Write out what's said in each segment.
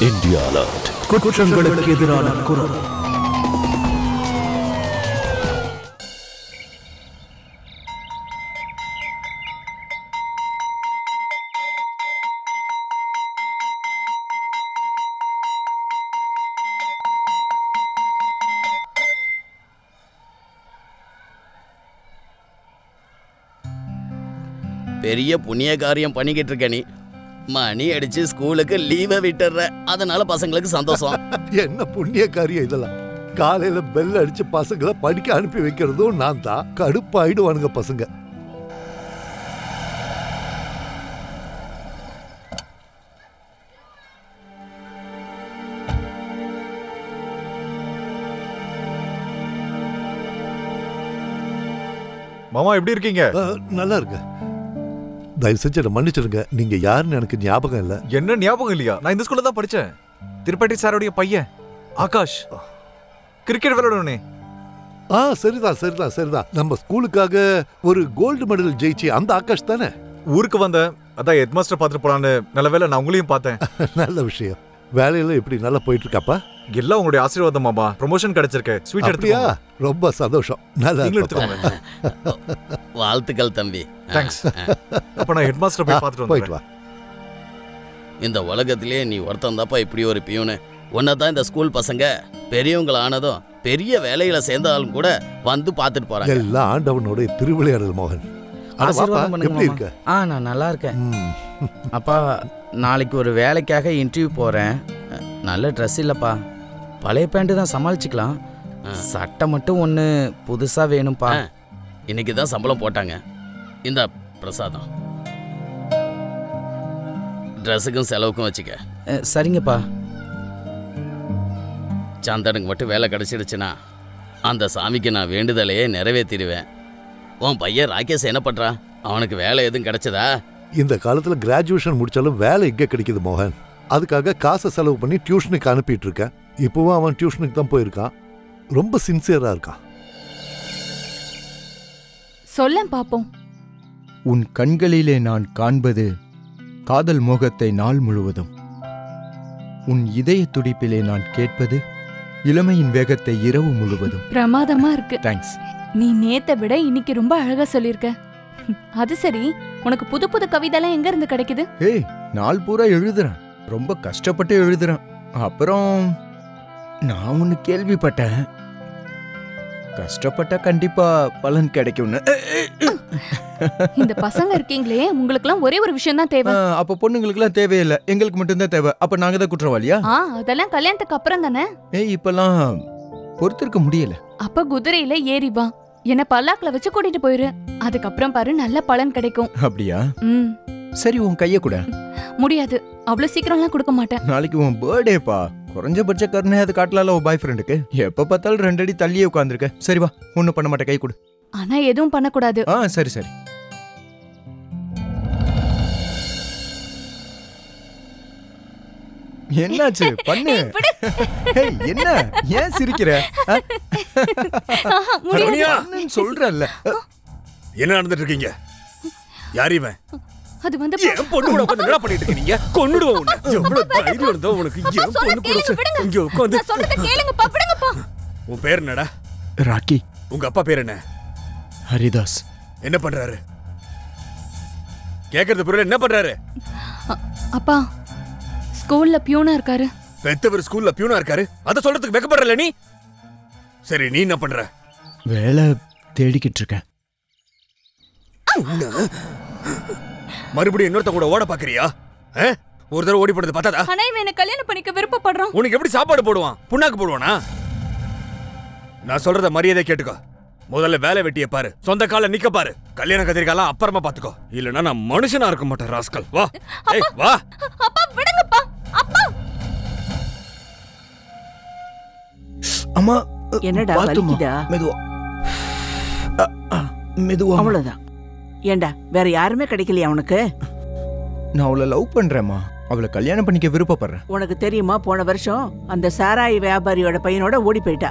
India alert. குற்றங்களுக்கு எதிரான குரல். பெரிய புண்ணிய காரியம் பண்ணிக்கிட்டு இருக்க நீ. மணி அடிச்சு ஸ்கூலுக்கு லீவை விட்டுற, அதனால பசங்களுக்கு சந்தோஷம். என்ன புண்ணிய காரியம் இதெல்லாம்? காலையில பெல் அடிச்சு பசங்களை படிக்க அனுப்பி வைக்கிறதும் நான் தான். கடுப்பாயிடுவானுங்க பசங்க. மாமா எப்படி இருக்கீங்க? நல்லா இருக்கு. தயவு செஞ்சு என்ன மன்னிச்சிருங்க. நீங்க யாருன்னு எனக்கு ஞாபகம் இல்ல. என்ன ஞாபகம் இல்லையா? நான் இந்த ஸ்கூல்ல தான் படிச்சேன். திருப்பதி சாரோடைய பையன் ஆகாஷ். கிரிக்கெட் விளையாடுவனே. சரிதான் சரிதான் சரிதான். நம்ம ஸ்கூலுக்காக ஒரு கோல்டு மெடல் ஜெயிச்சு அந்த ஆகாஷ் தானே? ஊருக்கு வந்தேன், அதான் ஹெட் மாஸ்டர் பார்த்துட்டு போலான்னு. நல்ல வேளை நான் உங்களையும் பார்த்தேன். நல்ல விஷயம். வேலையில எப்படி நல்லா போயிட்டு இருக்காப்பா? எல்லாம் உங்களுடைய ஆசீர்வாதம் மாமா. ப்ரமோஷன் கிடைச்சிருக்கு. ஸ்வீட் எடுத்துயா? ரொம்ப சந்தோஷம். நல்லா எடுத்துக்கோங்க. வாழ்த்துக்கள் தம்பி. தேங்க்ஸ். அப்ப நான் ஹெட் மாஸ்டர் போய் பார்த்துட்டு போயிட்டு வா. இந்த உலகத்திலே நீ ஒருத்தன் தாப்பா இப்படி ஒரு பியூனு. உன்னதான் இந்த ஸ்கூல் பசங்க பெரியவங்கள ஆனதும் பெரிய வேலையில சேர்ந்தாலும் கூட வந்து பார்த்துட்டு போறாங்க. எல்லாம் ஆண்டவனுடைய திருவிளையாடல் மோகன். எப்படி இருக்க? நான் நல்லா இருக்கேன். அப்பா, நாளைக்கு ஒரு வேலைக்காக இன்டர்வியூ போறேன். நல்ல ட்ரெஸ் இல்லப்பா, பழைய பேண்ட் தான் சமாளிச்சுக்கலாம். சட்டை மட்டும் ஒன்று புதுசா வேணும்ப்பா. இன்னைக்கு தான் சம்பளம் போட்டாங்க. இந்த பிரசாதம் ட்ரெஸ்ஸுக்கும் செலவுக்கும் வச்சுக்க. சரிங்கப்பா. சந்தனுக்கு மட்டும் வேலை கிடைச்சிடுச்சுன்னா அந்த சாமிக்கு நான் வேண்டுதலையே நிறைவேற்றிடுவேன். உன் பையன் ராகேஷ் என்ன பண்றான்? அவனுக்கு வேலை எதுவும் கிடைச்சதா? இந்த காலத்துல கிராஜுவேஷன் முடிச்சாலும் வேலை எங்க கிடைக்குது மோகன்? அதுக்காக காசை செலவு பண்ணி டியூஷனுக்கு அனுப்பிட்டு இருக்கேன். இப்பவும் அவன் டியூஷனுக்கு தான் போயிருக்கான். ரொம்ப சின்சியரா இருக்கான். சொல்ல பாப்போம். உன் கண்களிலே நான் காண்பது காதல் மோகத்தை நாள் முழுவதும். உன் இதய துடிப்பிலே நான் கேட்பது இளமையின் வேகத்தை இரவு முழுவதும். பிரமாதமா இருக்கு. தேங்க்ஸ். நீ நேத்தை விட இன்னைக்கு ரொம்ப அழகா சொல்லிருக்க. அது சரி, உனக்கு புது புது கவிதைலாம் எங்க இருந்து கிடைக்குது? ஏய், நாள் பூரா எழுதுறேன். ரொம்ப கஷ்டப்பட்டு எழுதுறேன். அப்புறம் நான் ஒன்னு கேள்விப்பட்டேன். கஷ்டப்பட்டா கண்டிப்பா பலன் கிடைக்கும்னு. இந்த பசங்க இருக்கீங்களே, உங்களுக்குலாம் ஒரே ஒரு விஷயம் தான் தேவை. அப்ப பொண்ணுங்களுக்குலாம் தேவையில்லை, எங்களுக்கு மட்டும்தான் தேவை. அப்ப நாங்க தான் குற்றவாளியா? அதெல்லாம் கல்யாணத்துக்கு அப்புறம் தானே. ஏய், இப்பெல்லாம் பொறுத்திருக்க முடியல. அப்ப குதிரையில ஏறி வா, என்ன பல்லாக்குல வச்சு கூட்டிட்டு போயிரு. அதுக்கப்புறம் பாரு, நல்ல பலன் கிடைக்கும். அப்படியா? சரி, உன் கைய கூட. முடியாது, அவ்வளவு சீக்கிரம்லாம் கொடுக்க மாட்டேன். நாளைக்கு உன் பர்த்டேப்பா. குறைஞ்சபட்ச கருணை அது காட்டலால உன் பாய் ஃப்ரெண்டுக்கு. எப்ப பார்த்தாலும் 2 அடி தள்ளியே உட்காந்துருக்க. சரி வா, ஒன்னும் பண்ண மாட்டேன், கை கொடு. ஆனா எதுவும் பண்ணக்கூடாது. சரி சரி. என்னாச்சு? பண்ணு. என்ன ஏன் சிரிக்கிற? சொல்றல்ல. என்ன நடந்துட்டு இருக்கீங்க? யார் இவன்? அது வந்து என் பொண்ணு கூட உட்கார்ந்து என்ன பண்ணிட்டு இருக்கீங்க? கொன்னுடுவேன் உன்னை. எவ்வளவு தைரியம் இருந்தா உனக்கு? என் பொண்ணு கூட இங்க உட்கார்ந்து சொல்றத கேளுங்கப்பா, விடுங்கப்பா. உன் பேர் என்னடா? ராக்கி. உங்க அப்பா பேர் என்ன? ஹரிதாஸ். என்ன பண்றாரு? கேக்குறது புரியல. என்ன பண்றாரு? அப்பா, ஸ்கூல்ல பியூனா இருக்காரு. பெத்தவர் ஸ்கூல்ல பியூனா இருக்காரு? அத சொல்றதுக்கு வெக்கப்படுறல நீ? சரி, நீ என்ன பண்ற? வேலை தேடிக்கிட்டு இருக்கேன். மறுபடியும் இன்னொருத்த கூட ஓட பாக்குறியா? ஒரு தடவை ஓடி போனது பார்த்தாதா? ஆனா இவன் என்ன கல்யாணம் பண்ணிக்க விருப்பப்படுறான். உனக்கு எப்படி சாப்பாடு போடுவான்? புண்ணாக்கு போடுவானா? நான் சொல்றத மரியாதை கேட்டுக்கோ. முதல்ல வேலை வெட்டிய பாரு, சொந்த கால நிக்க பாரு. கல்யாண கதிரிக்காலாம் அப்புறமா பாத்துக்கோ. இல்லனா நான் மனுஷனா இருக்க மாட்டேன். ராஸ்கல், வா. ஏய் வா. அப்பா விடுங்கப்பா. அப்பா. அம்மா, என்னடா வலிக்குதா? மெதுவா மெதுவா. அவ்வளவுதான். ஏண்டா வேற யாருமே கிடைக்கலையா உனக்கு? நான் அவளை லவ் பண்றேம்மா. அவளை கல்யாணம் பண்ணிக்க விருப்பப்படுறேன். உனக்கு தெரியுமா, போன வருஷம் அந்த சாராய் வியாபாரியோட பையனோட ஓடி போயிட்டா.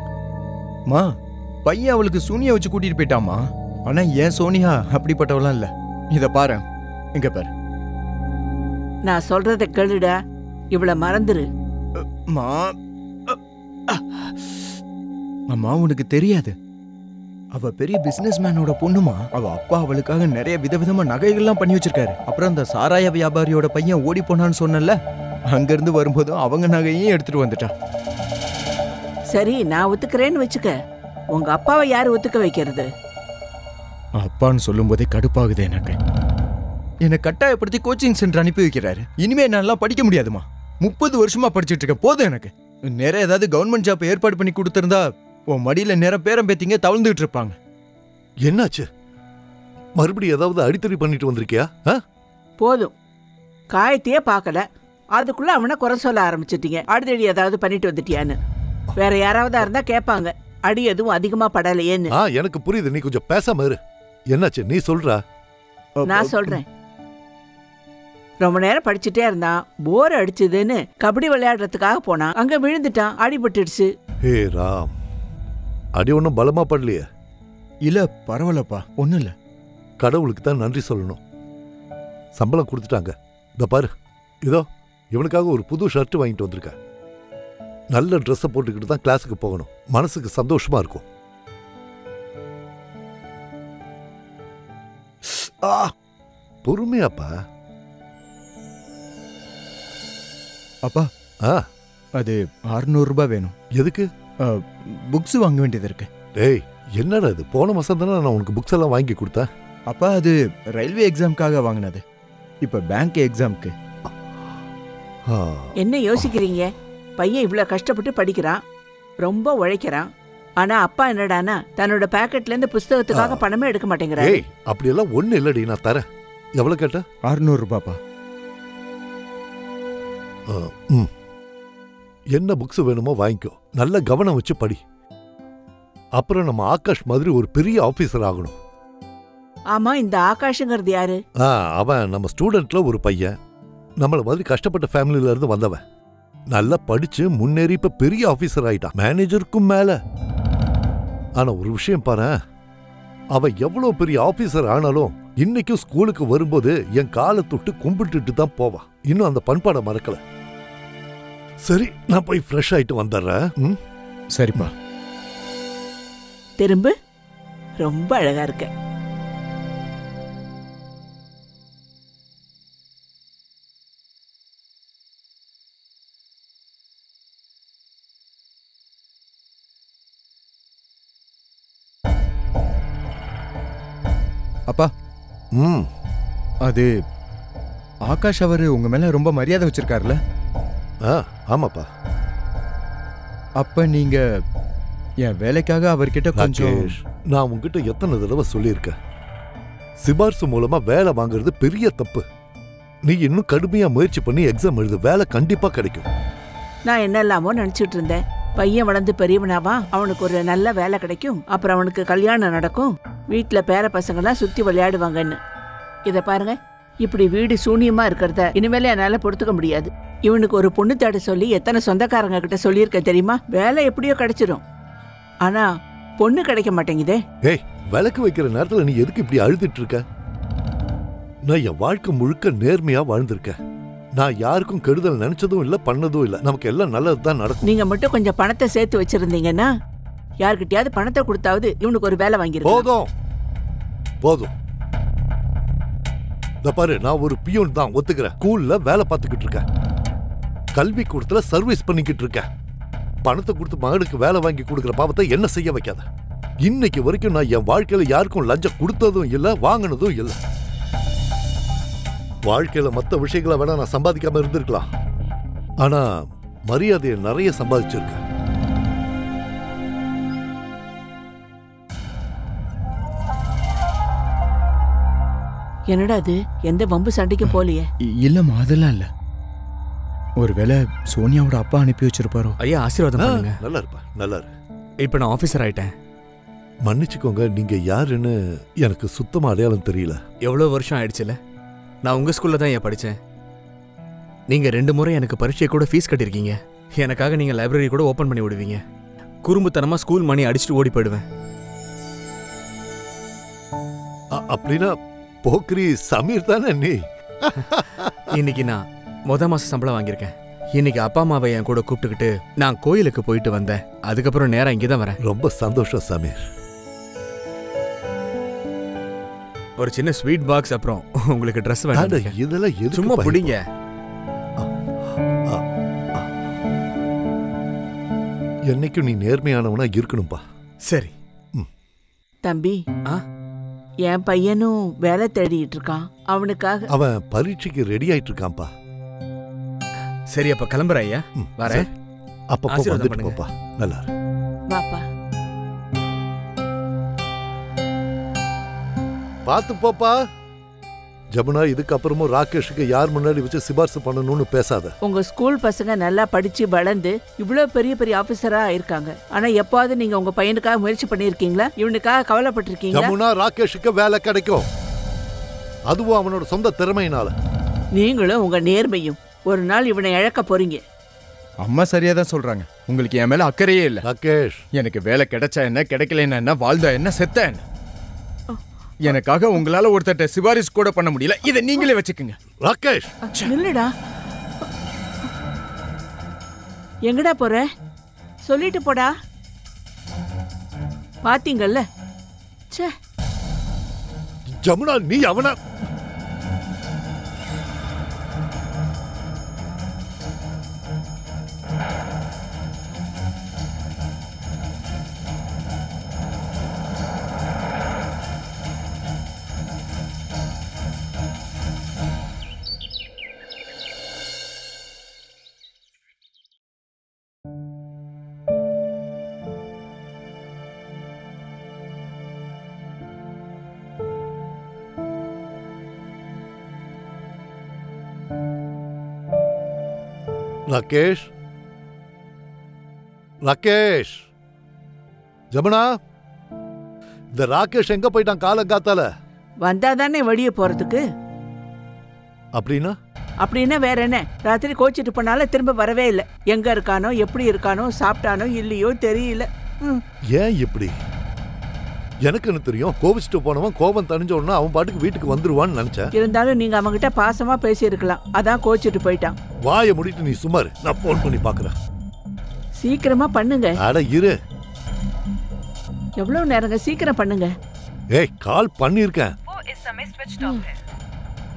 மா, பையன் அவளுக்கு சோனியா வச்சு கூட்டிட்டு போயிட்டாமா. ஆனா ஏன் சோனியா அப்படிப்பட்டவளாம் இல்ல. இத பாரு, இங்க பாரு. நான் சொல்றத கேளுடா. இவளை மறந்துரு. அம்மா அம்மா உனக்கு தெரியாது, அவ பெரிய பிசினஸ் மேனோட பொண்ணுமா. அவ அப்பா அவளுக்காக நிறைய விதவிதமா நகைகள்லாம் பண்ணி வச்சிருக்காரு. அப்புறம் அந்த சாராய வியாபாரியோட பையன் ஓடி போனான்னு சொன்னல, அங்கிருந்து வரும்போதும் அவங்க நகையும் எடுத்துட்டு வந்துட்டான். சரி, நான் ஒத்துக்கிறேன்னு வச்சுக்க. உங்க அப்பாவை யாரு ஒத்துக்க வைக்கிறது? அப்பான்னு சொல்லும் போதே கடுப்பாகுது எனக்கு. என்னை கட்டாயப்படுத்தி கோச்சிங் சென்டர் அனுப்பி வைக்கிறாரு. இனிமே என்னால படிக்க முடியாதுமா. 30 வருஷமா படிச்சுட்டு இருக்கேன், போதும் எனக்கு. நிறைய ஏதாவது கவர்மெண்ட் ஜாப் ஏற்பாடு பண்ணி கொடுத்திருந்தா உன் மடியில நேரம் பேரம் பேத்திங்க தவழ்ந்துட்டு இருப்பாங்க. என்னாச்சு? மறுபடியும் ஏதாவது அடித்தடி பண்ணிட்டு வந்திருக்கியா? போதும், காயத்தையே பார்க்கல, அதுக்குள்ள அவனை குறை சொல்ல ஆரம்பிச்சிட்டீங்க. அடிதடி ஏதாவது பண்ணிட்டு வந்துட்டியான்னு. வேற யாராவதா இருந்தா கேட்பாங்க, அடி எதுவும் அதிகமா படலையேன்னு. எனக்கு புரியுது, நீ கொஞ்சம் பேசாம இரு. என்னாச்சு நீ சொல்றா? நான் சொல்றேன். ரொம்ப நேரம் படிச்சுட்டே இருந்தான், போர் அடிச்சதுன்னு கபடி விளையாடுறதுக்காக போனான். அங்க விழுந்துட்டான், அடிபட்டுடுச்சு. ஹே ராம், அடி ஒன்றும் பலமா படலையே? இல்ல பரவாயில்லப்பா, ஒண்ணும் இல்ல. கடவுளுக்கு தான் நன்றி சொல்லணும். சம்பளம் கொடுத்துட்டாங்க. இந்த பாரு, இதோ இவனுக்காக ஒரு புது ஷர்ட் வாங்கிட்டு வந்திருக்கேன். நல்ல ட்ரெஸ்ஸை போட்டுக்கிட்டு தான் கிளாஸுக்கு போகணும். மனசுக்கு சந்தோஷமா இருக்கும். பொறுமையாப்பா. அப்பா, அது 600 ரூபாய் வேணும். எதுக்கு? புக்ஸ் வாங்க வேண்டியது இருக்கு. டேய், என்னடா இது? போன மாசம் தானே நான் உனக்கு புக்ஸ் எல்லாம் வாங்கி கொடுத்தேன். அப்பா, அது ரயில்வே எக்ஸாம்காக வாங்கினது, இப்ப பேங்க் எக்ஸாம்க்கு. என்ன யோசிக்கிறீங்க? பையன் இவ்வளவு கஷ்டப்பட்டு படிக்கிறான், ரொம்ப உழைக்கிறான். ஆனா அப்பா என்னடானா தன்னோட பாக்கெட்ல இருந்து புஸ்தகத்துக்காக பணமே எடுக்க மாட்டேங்கிறாரு. அப்படியெல்லாம் ஒண்ணு இல்லடி, நான் தரேன். எவ்வளவு கேட்ட? 600 ரூபாப்பா. என்ன புக்ஸ் வேணுமோ வாங்கிக்கோ. நல்ல கவனம் வச்சு படி. அப்புறம் நம்ம ஆகாஷ் மாதிரி ஒரு பெரிய ஆபீசர் ஆகணும். ஆமா, இந்த ஆகாஷ்ங்கிறது யாரு? அவன் நம்ம ஸ்டூடெண்ட்ல ஒரு பையன். நம்மள மாதிரி கஷ்டப்பட்ட ஃபேமிலில இருந்து வந்தவன். நல்லா படிச்சு முன்னேறி இப்ப பெரிய ஆபீசர் ஆயிட்டான், மேனேஜருக்கும் மேல. ஆனா ஒரு விஷயம் பாரு, அவன் எவ்வளவு பெரிய ஆபீசர் ஆனாலும் இன்னைக்கும் ஸ்கூலுக்கு வரும்போது என் காலை தொட்டு கும்பிட்டுட்டு தான் போவான். இன்னும் அந்த பண்பாடை மறக்கல. சரி, நான் போய் ஃப்ரெஷ் ஆயிட்டு வந்துடுறேன். சரிப்பா. திரும்ப ரொம்ப அழகா இருக்க. அப்பா, அது ஆகாஷ் அவரு உங்க மேல ரொம்ப மரியாதை வச்சிருக்காருல? ஆமாப்பா. அப்ப நீங்க என் வேலைக்காக அவர்கிட்ட கொஞ்சம்... நான் உங்ககிட்ட எத்தனை தடவை சொல்லியிருக்கேன், சிபார்சு மூலமா வேலை வாங்குறது பெரிய தப்பு. நீ இன்னும் கடுமையா முயற்சி பண்ணி எக்ஸாம் எழுது, வேலை கண்டிப்பா கிடைக்கும். நான் என்னெல்லாமோ நினைச்சிட்டு இருந்தேன். பையன் வளர்ந்து பெரியவனாவா, அவனுக்கு ஒரு நல்ல வேலை கிடைக்கும், அப்புறம் அவனுக்கு கல்யாணம் நடக்கும், வீட்டுல பேர பசங்கெல்லாம் சுத்தி விளையாடுவாங்கன்னு. இத பாருங்க, இப்படி வீடு சூனியமா இருக்கிறத இனிமேல என்னால பொறுத்துக்க முடியாது. இவனுக்கு ஒரு பொண்ணு தேட சொல்லி எத்தனை சொந்தக்காரங்க கிட்ட சொல்லியிருக்க தெரியுமா? வேலை எப்படியோ கிடைச்சிடும், ஆனா பொண்ணு கிடைக்க மாட்டேங்குதே. விளக்கு வைக்கிற நேரத்துல நீ எதுக்கு இப்படி அழுதுட்டு இருக்க? நான் என் வாழ்க்கை முழுக்க நேர்மையா வாழ்ந்திருக்கேன். நான் யாருக்கும் கெடுதல் நினைச்சதும் இல்ல, பண்ணதும் இல்ல. நமக்கு எல்லாம் நல்லதுதான் நடக்கும். நீங்க மட்டும் கொஞ்சம் பணத்தை சேர்த்து வச்சிருந்தீங்கன்னா யார்கிட்டயாவது பணத்தை கொடுத்தாவது இவனுக்கு ஒரு வேலை வாங்கிருக்கோம். போதும் போதும். இந்த பாரு, நான் ஒரு பியூன் தான், ஒத்துக்கிறேன். ஸ்கூல்ல வேலை பார்த்துக்கிட்டு இருக்கேன், கல்வி கூடத்துல சர்வீஸ் பண்ணிக்கிட்டு இருக்கேன். பணத்தை கொடுத்து மகனுக்கு வேலை வாங்கி கொடுக்குற பாவத்தை என்ன செய்ய வைக்காத. இன்னைக்கு வரைக்கும் நான் என் வாழ்க்கையில யாருக்கும் லஞ்சம் கொடுத்ததும் இல்ல, வாங்கினதும் இல்ல. வாழ்க்கையில மற்ற விஷயங்களை வேணா நான் சம்பாதிக்காம இருந்திருக்கலாம், ஆனா மரியாதையை நிறைய சம்பாதிச்சிருக்கேன். என்னடா அது, எந்த வம்பு சண்டைக்கு போலியே? இல்லம்மா, அதெல்லாம் இல்ல. ஒருவேளை சோனியாவோட அப்பா அனுப்பி வச்சிருப்பாரோ. ஐயா, ஆசீர்வாதம் பண்ணுங்க. நல்லா இருப்பா, நல்லா இரு. இப்ப நான் ஆபீசர் ஆயிட்டேன். மன்னிச்சுக்கோங்க, நீங்க யாருன்னு எனக்கு சுத்தமா அடையாளம் தெரியல. எவ்வளவு வருஷம் ஆயிடுச்சுல, நான் உங்க ஸ்கூல்ல தான் ஏன் படிச்சேன். நீங்க 2 முறை எனக்கு பரீட்சை கூட ஃபீஸ் கட்டிருக்கீங்க. எனக்காக நீங்க லைப்ரரி கூட ஓபன் பண்ணி விடுவீங்க. குறும்புத்தனமா ஸ்கூல் மணி அடிச்சுட்டு ஓடி போயிடுவேன். அப்படின்னா போக்ரி சமீர் தானே நீ? இன்னைக்கு நான் முத மாச சம்பளம் வாங்கியிருக்கேன். இன்னைக்கு அப்பா அம்மாவை என் கூட கூப்பிட்டுக்கிட்டு நான் கோயிலுக்கு போயிட்டு வந்தேன். அதுக்கப்புறம் நேரா இங்கே தான் வரேன். ரொம்ப சந்தோஷம் சமீர். ஒரு சின்ன ஸ்வீட் பாக்ஸ், அப்புறம் உங்களுக்கு ட்ரெஸ் வேணும். இதெல்லாம் எதுக்கு சும்மா பிடிங்க. என்னைக்கும் நீ நேர்மையானவனா இருக்கணும்பா. சரி தம்பி, என் பையனும் வேலை தேடிட்டு இருக்கான். அவனுக்காக அவன் பரீட்சைக்கு ரெடி ஆயிட்டு இருக்கான்பா. சரி, அப்ப கிளம்புறேன் ஐயா. வரேன். அப்பப்போ வந்துட்டு போப்பா. நல்லா வாப்பா. பார்த்து போப்பா. ஜமுனா, இதுக்கப்புறமும் ராகேஷுக்கு யார் முன்னாடி வச்சு சிபாரிசு பண்ணணும்னு பேசாத. உங்க ஸ்கூல் பசங்க நல்லா படிச்சு வளர்ந்து இவ்வளவு பெரிய பெரிய ஆபீசரா ஆயிருக்காங்க. ஆனா எப்பாவது நீங்க உங்க பையனுக்காக முயற்சி பண்ணிருக்கீங்களா? இவனுக்காக கவலைப்பட்டிருக்கீங்களா? ஜமுனா, ராகேஷுக்கு வேலை கிடைக்கும். அதுவும் அவனோட சொந்த திறமையினால. நீங்களும் உங்க நேர்மையும் ஒரு நாள் இவனை இழக்க போறீங்க. அம்மா சரியா தான் சொல்றாங்க. உங்களுக்கு என் மேல அக்கறையே இல்ல. ராகேஷ், எனக்கு வேலை கிடைச்சா என்ன, கிடைக்கலன்னா என்ன, வாழ்ந்தா என்ன, செத்த என்ன, எனக்காக உங்களால ஒருத்தட்ட சிபாரிசு கூட பண்ண முடியல. இதை நீங்களே வச்சுக்கோங்க. ராகேஷ், நில்லுடா. எங்கடா போற? சொல்லிட்டு போடா. பாத்தீங்கல்ல. ஜமுனா, நீ அவன ராகேஷ், ராகேஷ். ஜமுனா, இந்த ராகேஷ் எங்க போயிட்டான் காலங்காத்தால? வந்தாதானே வெளியே போறதுக்கு. அப்படின்னா வேற என்ன? ராத்திரி கோச்சிட்டு போனால திரும்ப வரவே இல்லை. எங்க இருக்கானோ, எப்படி இருக்கானோ, சாப்பிட்டானோ இல்லையோ தெரியல. ஏன் இப்படி? எனக்கு என்ன தெரியும்? கோவிச்சுட்டு போனவன் கோபம் தணிஞ்ச உடனே அவன் பாட்டுக்கு வீட்டுக்கு வந்துருவான்னு நினைச்சேன். இருந்தாலும் நீங்க அவன்கிட்ட பாசமா பேசி இருக்கலாம். அதான் கோச்சிட்டு போயிட்டான். வாயை முடிட்டு நீ சுமாரு. நான் போன் பண்ணி பாக்குறேன். சீக்கிரமா பண்ணுங்க. அட இரு. எவ்வளவு நேரங்க? சீக்கிரம் பண்ணுங்க. ஏய், கால் பண்ணிருக்கேன்.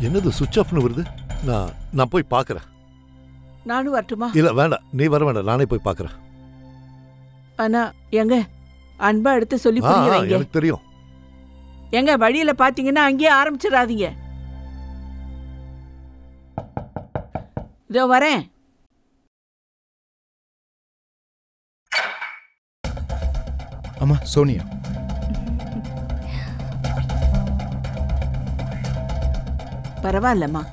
என்னது சுவிட்ச் ஆஃப்னு வருது? நான் போய் பாக்குறேன். நானும் வரட்டுமா? இல்ல வேண்டாம், நீ வர வேண்டாம், நானே போய் பாக்குறேன். ஆனா எங்க அன்பா எடுத்து சொல்லி புரிய வைங்க. எனக்கு தெரியும். எங்க வழியில பாத்தீங்கன்னா அங்கேயே ஆரம்பிச்சிடாதீங்க. இதோ வரேன். அம்மா, சோனியா. பரவாயில்லம்மா.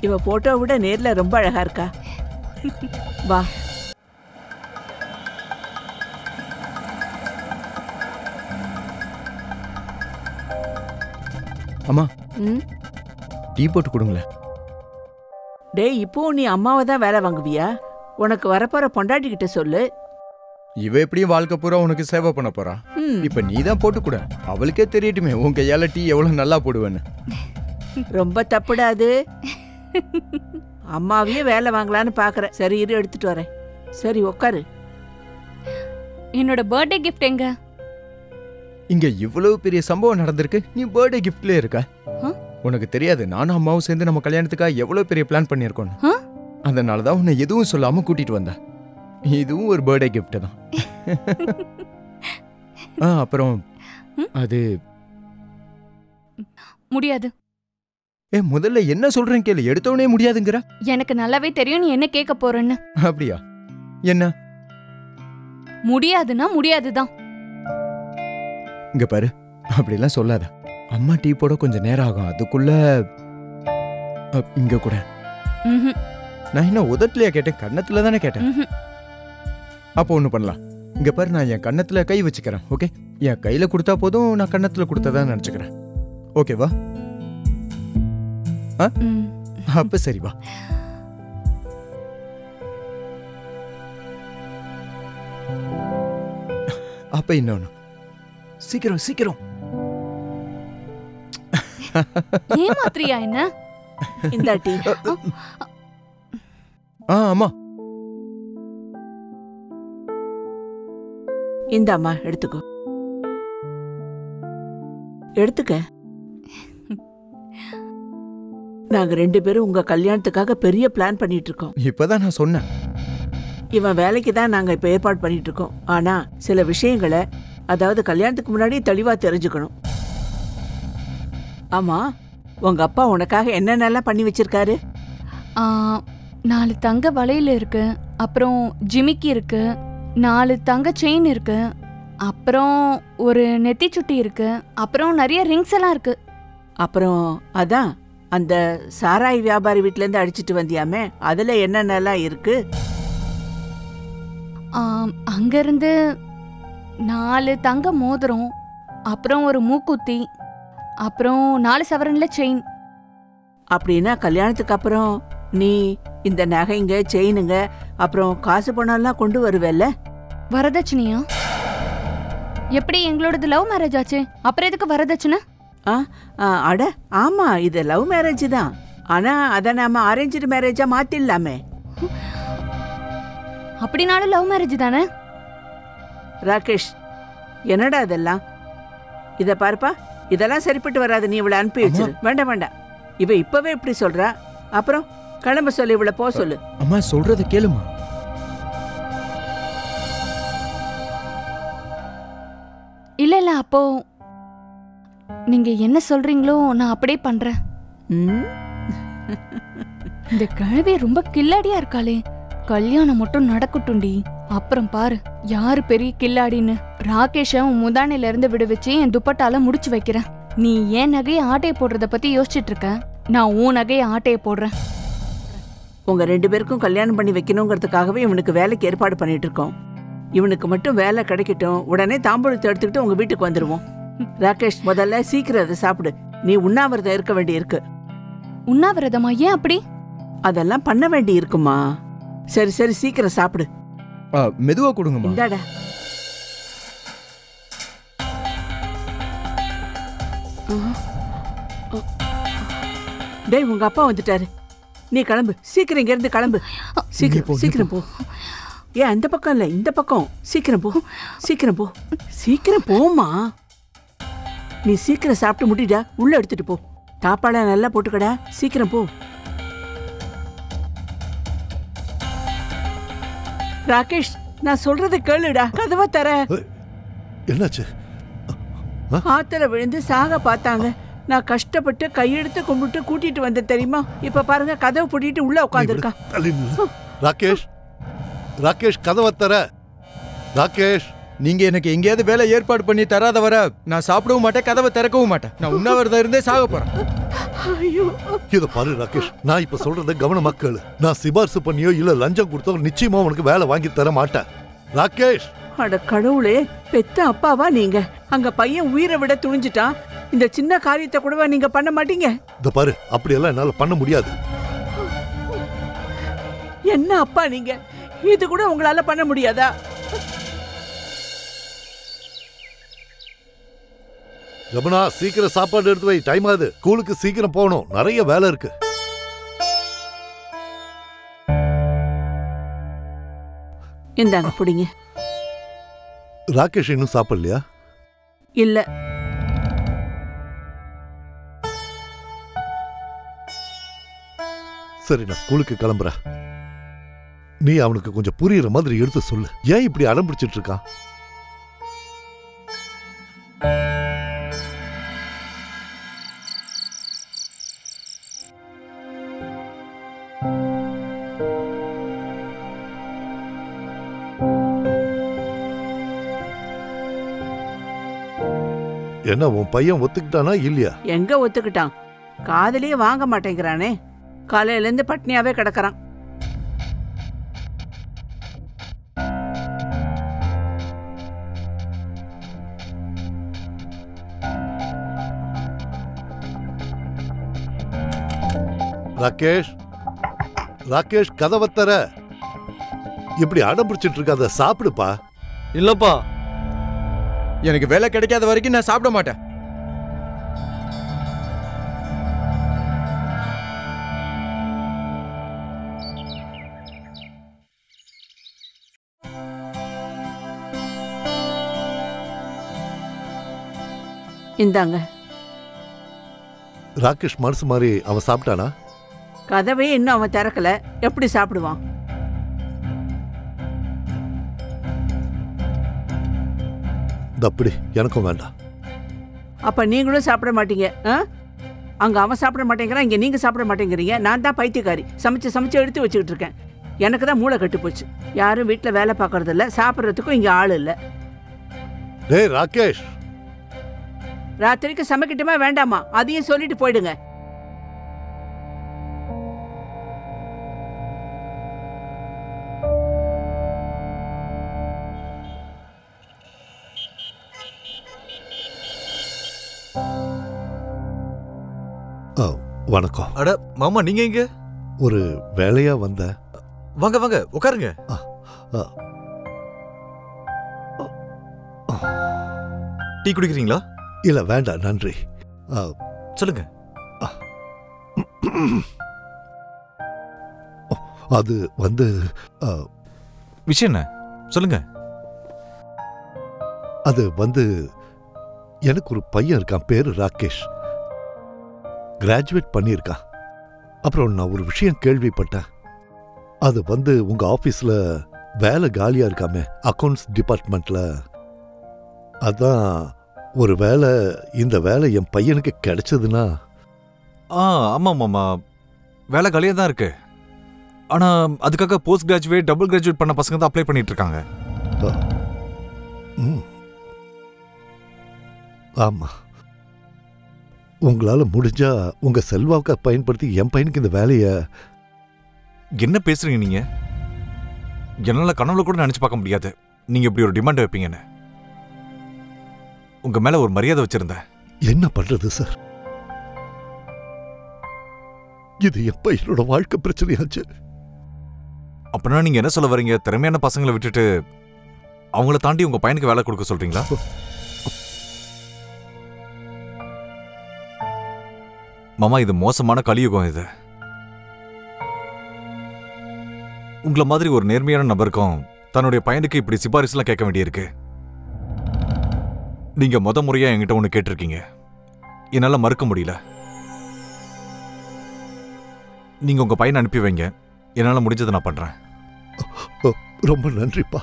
இவ போட்டோ விட நேர்ல ரொம்ப அழகா இருக்கா. வா. அம்மா, டீ போட்டு கொடுங்களேன். டேய், இப்போ நீ அம்மாவை தான் வேலை வாங்குவியா? உனக்கு வரப்போற பொண்டாட்டி கிட்ட சொல்லு. இவ எப்படியும் வாழ்க்கை பூரா உனக்கு சேவை பண்ண போறா. இப்ப நீ தான் போட்டு கூட. அவளுக்கே தெரியட்டுமே உன் கையால டீ எவ்வளவு நல்லா போடுவேன்னு. ரொம்ப தப்புடாது. அம்மாவையே வேலை வாங்கலான்னு பாக்குற. சரி, இரு எடுத்துட்டு வரேன். சரி, உட்காரு. என்னோட பர்த்டே கிஃப்ட் எங்க? இங்க இவ்வளவு பெரிய சம்பவம் நடந்திருக்கு, நீ பர்த்டே கிஃப்ட்ல இருக்க. உனக்கு தெரியாது, நானும் அம்மாவும் சேர்ந்து நம்ம கல்யாணத்துக்காக எவ்வளவு பெரிய பிளான் பண்ணிருக்கோம். அதனாலதான் உன்னை எதுவும் சொல்லாம கூட்டிட்டு வந்தேன். இதுவும் ஒரு பர்த்டே கிஃப்ட் தான். அப்புறம் அது முடியாது. முதல்ல என்ன சொல்றேன் கேளு. எடுத்தவனே முடியாதுங்கிற. எனக்கு நல்லாவே தெரியும் நீ என்ன கேட்க போறன்னு. அப்படியா? என்ன? முடியாதுன்னா முடியாதுதான். இங்க பாரு, அப்படிலாம் சொல்லாத. அம்மா டீ போட கொஞ்சம் நேரம் ஆகும். அதுக்குள்ள இங்க கூட. நான் என்ன உதட்டுலயா கேட்டேன்? கன்னத்துல தானே கேட்டேன். அப்போ ஒண்ணு பண்ணலாம். இங்க பாரு, நான் என் கன்னத்துல கை வச்சுக்கிறேன். ஓகே? என் கையில கொடுத்தா போதும், நான் கன்னத்துல கொடுத்ததான் நினைச்சுக்கிறேன். ஓகேவா? அப்ப சரி, வா. அப்ப இன்னொன்னு. சீக்கிரம் சீக்கிரம். ஏமாத்திரியா என்ன? இந்த டீ. அம்மா. இந்தாம்மா எடுத்துக்கோ. எடுத்துக்க. நாங்க 2 பேரும் உங்க கல்யாணத்துக்காக பெரிய பிளான் பண்ணிட்டு இருக்கோம். இப்பதான் நான் சொன்னேன். இவன் வேலைக்கு தான் நாங்க இப்ப ஏற்பாடு பண்ணிட்டு இருக்கோம். ஆனா சில விஷயங்களை, அதாவது கல்யாணத்துக்கு முன்னாடி தெளிவா தெரிஞ்சுக்கணும். ஆமா, உங்க அப்பா உனக்காக என்னென்னலாம் பண்ணி வச்சிருக்காரு? 4 தங்க வளையல் இருக்கு, அப்புறம் ஜிமிக்கி இருக்கு, 4 தங்க செயின் இருக்கு, அப்புறம் ஒரு நெத்தி சுட்டி இருக்கு, அப்புறம் நிறைய ரிங்ஸ் எல்லாம் இருக்கு. அப்புறம் அதான் அந்த சாராய் வியாபாரி வீட்ல இருந்து அடிச்சிட்டு வந்தியாமே, அதுல என்னென்னலாம் இருக்கு? அங்கிருந்து 4 தங்க மோதிரம், அப்புறம் ஒரு மூக்குத்தி, அப்புறம் 4 சவரன்ல செயின். அப்படின்னா கல்யாணத்துக்கு அப்புறம் நீ இந்த நகைங்க, செயினுங்க, அப்புறம் காசு பணம்லாம் கொண்டு வருவேல்ல? வரதட்சணையா? எப்படி? எங்களோடது லவ் மேரேஜ் ஆச்சு, அப்புறம் எதுக்கு வரதட்சணை? அட ஆமா, இது லவ் மேரேஜ் தான். ஆனா அத நாம அரேஞ்சு மேரேஜா மாத்திடலாமே. அப்படினாலும் லவ் மேரேஜ் தானே? ராகேஷ், என்னடா இதெல்லாம்? இத பாருப்பா, இதெல்லாம் சரிப்பட்டு வராது. நீ இவளை அனுப்பி வச்சிரு. வேண்டாம் வேண்டாம், இவ இப்பவே இப்படி சொல்றா. அப்புறம் கிளம்ப சொல்லு, இவளை போ சொல்லு. அம்மா சொல்றத கேளுமா. இல்ல இல்ல, அப்போ நீங்க என்ன சொல்றீங்களோ நான் அப்படியே பண்றேன். இந்த கிழவி ரொம்ப கில்லாடியா இருக்காளே. கல்யாணம் மட்டும் நடக்கட்டும்டி, அப்புறம் பாரு யாரு பெரிய கில்லாடின்னு. ராகேஷ உன் முந்தானையில இருந்து விடுவிச்சு என் துப்பட்டால முடிச்சு வைக்கிறேன். நீ ஏன் நகையை ஆட்டைய போடுறத பத்தி யோசிச்சுட்டு இருக்க, நான் உன் நகையை ஆட்டைய போடுறேன். உங்க 2 பேருக்கும் கல்யாணம் பண்ணி வைக்கணுங்கிறதுக்காகவே இவனுக்கு வேலைக்கு ஏற்பாடு பண்ணிட்டு இருக்கோம். இவனுக்கு மட்டும் வேலை கிடைக்கட்டும், உடனே தாம்பூலத்தை எடுத்துக்கிட்டு உங்க வீட்டுக்கு வந்துருவோம். ராகேஷ், முதல்ல சீக்கிரம் அதை சாப்பிடு. நீ உண்ணாவிரதம் இருக்க வேண்டி இருக்கு. உண்ணாவிரதமா? ஏன் அப்படி? அதெல்லாம் பண்ண வேண்டி இருக்குமா? சரி சரி, சீக்கிரம் சாப்பிடு. மெதுவா கொடுங்கம்மா. இந்தாடா. டேய், உங்க அப்பா வந்துட்டாரு. நீ கிளம்பு, சீக்கிரம் இங்க இருந்து கிளம்பு. சீக்கிரம் சீக்கிரம் போ. ஏன் அந்த பக்கம் இல்ல, இந்த பக்கம். சீக்கிரம் போ, சீக்கிரம் போ, சீக்கிரம் போமா. நீ சீக்கிரம் சாப்பிட்டு முடிடா, உள்ள எடுத்துட்டு போ. தாப்பாள நல்லா போட்டுக்கடா, சீக்கிரம் போ. ராகேஷ், நான் சொல்றதை கேளுடா, கதவை தர. என்னாச்சு? ஆத்துல விழுந்து சாக பார்த்தாங்க. நான் கஷ்டப்பட்டு கையெடுத்து கும்பிட்டு கூட்டிட்டு வந்தேன் தெரியுமா? இப்ப பாருங்க, கதவை பூட்டிட்டு உள்ள உட்காந்துருக்கான். ராகேஷ், ராகேஷ், கதவை தர. ராகேஷ், நீங்க எனக்கு எங்கேயாவது வேலை ஏற்பாடு பண்ணி தராத வர நான் சாப்பிடவும் மாட்டேன், கதவை திறக்கவும் மாட்டேன். நான் உண்ணாவிரதம் இருந்தே சாக போறேன். இத பாரு ராகேஷ், நான் இப்ப சொல்றத கவனமா கேளு. நான் சிபாரிசு பண்ணியோ இல்ல லஞ்சம் கொடுத்தோ நிச்சயமா உனக்கு வேலை வாங்கி தர மாட்டேன். ராகேஷ், அட கடவுளே, பெத்த அப்பாவா நீங்க? அங்க பையன் உயிரை விட துணிஞ்சிட்டான். இந்த சின்ன காரியத்தை கூடவா நீங்க பண்ண மாட்டீங்க? இத பாரு, அப்படி எல்லாம் என்னால பண்ண முடியாது. என்ன அப்பா நீங்க? இது கூட உங்களால பண்ண முடியாதா? ஜமுனா, சீக்கிரம் சாப்பாடு எடுத்து வை, டைம் ஆகுது. ஸ்கூலுக்கு சீக்கிரம் போகணும், நிறைய வேலை இருக்கு. இந்தாங்க புடிங்க. ராகேஷ் இன்னும் சாப்பிடலையா? இல்ல. சரி, நான் ஸ்கூலுக்கு கிளம்புறேன். நீ அவனுக்கு கொஞ்சம் புரியுற மாதிரி எடுத்து சொல்லு. ஏன் இப்படி அடம் பிடிச்சிட்டு இருக்கான்? என்ன, உன் பையன் ஒத்துக்கிட்டானா இல்லையா? எங்க ஒத்துக்கிட்டான்? காதலியே வாங்க மாட்டேங்கிறானே. காலையில இருந்து பட்னியாவே கிடக்குறான். ராகேஷ், ராகேஷ், கதவை தர. இப்படி அடம் பிடிச்சிட்டு இருக்காத, சாப்பிடுப்பா. இல்லப்பா, எனக்கு வேலை கிடைக்காத வரைக்கும் நான் சாப்பிட மாட்டேன். இந்தாங்க. ராகேஷ் மனசு மாதிரி அவன் சாப்பிட்டானா? கதவே இன்னும் அவன் திறக்கல, எப்படி சாப்பிடுவான்? அப்படி எனக்கும் வேண்டாம். அப்ப நீங்களும் சாப்பிட மாட்டீங்க? அங்க அவன் சாப்பிட மாட்டேங்கிறான், இங்க நீங்க சாப்பிட மாட்டேங்கிறீங்க. நான் தான் பைத்தியக்காரி, சமைச்சு சமைச்சு எடுத்து வச்சுக்கிட்டு இருக்கேன். எனக்கு தான் மூளை கட்டு போச்சு. யாரும் வீட்டுல வேலை பார்க்கறது இல்ல, சாப்பிட்றதுக்கும் இங்க ஆள் இல்ல. டேய் ராகேஷ், ராத்திரிக்கு சமைக்கட்டுமா வேண்டாமா அதையும் சொல்லிட்டு போயிடுங்க. வணக்கம். அட மாமா, நீங்க எங்க? ஒரு வேலையா வந்த. வாங்க வாங்க உட்காருங்க. டீ குடிக்கிறீங்களா? இல்ல வேண்டாம், நன்றி. சொல்லுங்க. அது வந்து விஷயம் என்ன சொல்லுங்க. அது வந்து எனக்கு ஒரு பையன் இருக்கான், பேரு ராகேஷ். கிராஜுவேட் பண்ணியிருக்கான். அப்புறம் நான் ஒரு விஷயம் கேள்விப்பட்டேன். அது வந்து உங்க ஆபீஸ்ல வேலை காலியா இருக்காமே, அக்கவுண்ட்ஸ் டிபார்ட்மெண்ட்ல. அதான் ஒரு வேலை, இந்த வேலை என் பையனுக்கு கிடைச்சதுன்னா. ஆமா மாமா, வேலை காலியா தான் இருக்கு. ஆனா அதுக்காக போஸ்ட் கிராஜுவேட், டபுள் கிராஜுவேட் பண்ண பசங்க தான் அப்ளை பண்ணிட்டு இருக்காங்க. ஆமா, உங்களால முடிஞ்சா உங்க செல்வாக்க பயன்படுத்தி என் பையனுக்கு இந்த வேலைய. என்ன பேசுறீங்க நீங்க? என்னால கனவுல கூட நினைச்சு பார்க்க முடியாது நீங்க இப்படி ஒரு டிமாண்ட் வைப்பீங்கன்னு. உங்க மேல ஒரு மரியாதை வச்சிருந்தேன். என்ன பண்றது சார், இது என் பையனோட வாழ்க்கை பிரச்சனையாச்சு. அப்படின்னா நீங்க என்ன சொல்ல வரீங்க? திறமையான பசங்களை விட்டுட்டு அவங்கள தாண்டி உங்க பையனுக்கு வேலை கொடுக்க சொல்றீங்களா? மாமா, இது மோசமான கலியுகம். இது உங்களை மாதிரி ஒரு நேர்மையான நபருக்கும் தன்னுடைய பையனுக்கு இப்படி சிபாரிசுலாம் கேட்க வேண்டியிருக்கு. நீங்க முறையா என்கிட்ட ஒண்ணு கேட்டிருக்கீங்க, என்னால மறுக்க முடியல. நீங்க உங்க பையனை அனுப்பி வைங்க, என்னால முடிஞ்சதை நான் பண்றேன். ரொம்ப நன்றிப்பா.